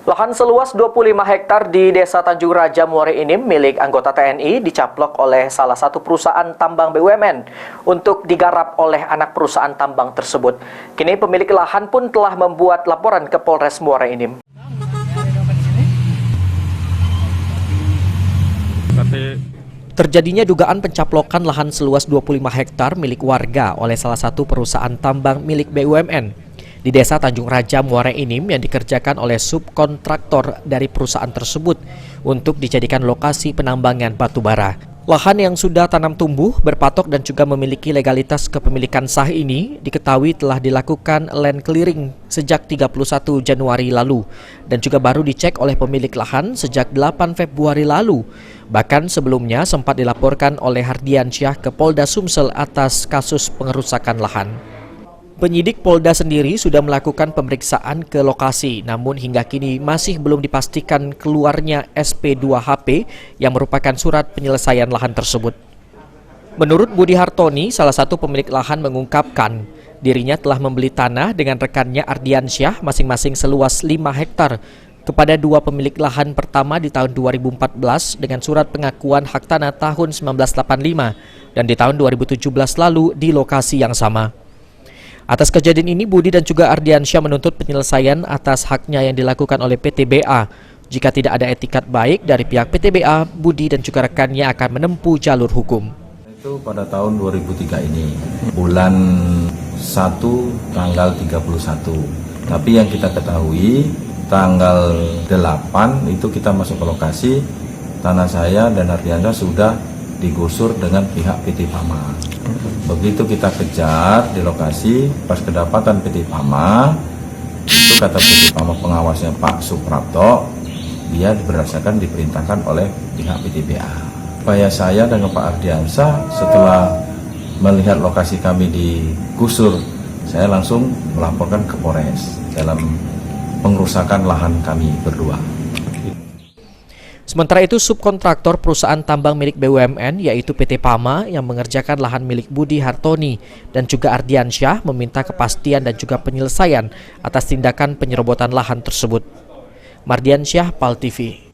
Lahan seluas 25 hektar di Desa Tanjung Raja Muara Enim milik anggota TNI dicaplok oleh salah satu perusahaan tambang BUMN untuk digarap oleh anak perusahaan tambang tersebut. Kini pemilik lahan pun telah membuat laporan ke Polres Muara Enim. Terjadinya dugaan pencaplokan lahan seluas 25 hektar milik warga oleh salah satu perusahaan tambang milik BUMN di Desa Tanjung Raja Muara Enim yang dikerjakan oleh subkontraktor dari perusahaan tersebut untuk dijadikan lokasi penambangan batu bara. Lahan yang sudah tanam tumbuh, berpatok dan juga memiliki legalitas kepemilikan sah ini diketahui telah dilakukan land clearing sejak 31 Januari lalu dan juga baru dicek oleh pemilik lahan sejak 8 Februari lalu. Bahkan sebelumnya sempat dilaporkan oleh Hardiansyah ke Polda Sumsel atas kasus pengerusakan lahan. Penyidik Polda sendiri sudah melakukan pemeriksaan ke lokasi, namun hingga kini masih belum dipastikan keluarnya SP2HP yang merupakan surat penyelesaian lahan tersebut. Menurut Budi Hartoni, salah satu pemilik lahan mengungkapkan, dirinya telah membeli tanah dengan rekannya Ardiansyah masing-masing seluas 5 hektar kepada dua pemilik lahan pertama di tahun 2014 dengan surat pengakuan hak tanah tahun 1985 dan di tahun 2017 lalu di lokasi yang sama. Atas kejadian ini, Budi dan juga Ardiansyah menuntut penyelesaian atas haknya yang dilakukan oleh PTBA. Jika tidak ada etikat baik dari pihak PTBA, Budi dan juga rekannya akan menempuh jalur hukum. Itu pada tahun 2003 ini, bulan 1 tanggal 31. Tapi yang kita ketahui, tanggal 8 itu kita masuk ke lokasi, tanah saya dan Ardiansyah sudah digusur dengan pihak PT Pama. Begitu kita kejar di lokasi, pas kedapatan PT Pama, itu kata PT Pama pengawasnya Pak Suprapto, dia berdasarkan diperintahkan oleh pihak PTBA. Supaya saya dengan Pak Ardiansyah setelah melihat lokasi kami digusur, saya langsung melaporkan ke Polres dalam pengerusakan lahan kami berdua. Sementara itu, subkontraktor perusahaan tambang milik BUMN yaitu PT Pama yang mengerjakan lahan milik Budi Hartoni dan juga Ardiansyah meminta kepastian dan juga penyelesaian atas tindakan penyerobotan lahan tersebut. Mardiansyah, PAL TV.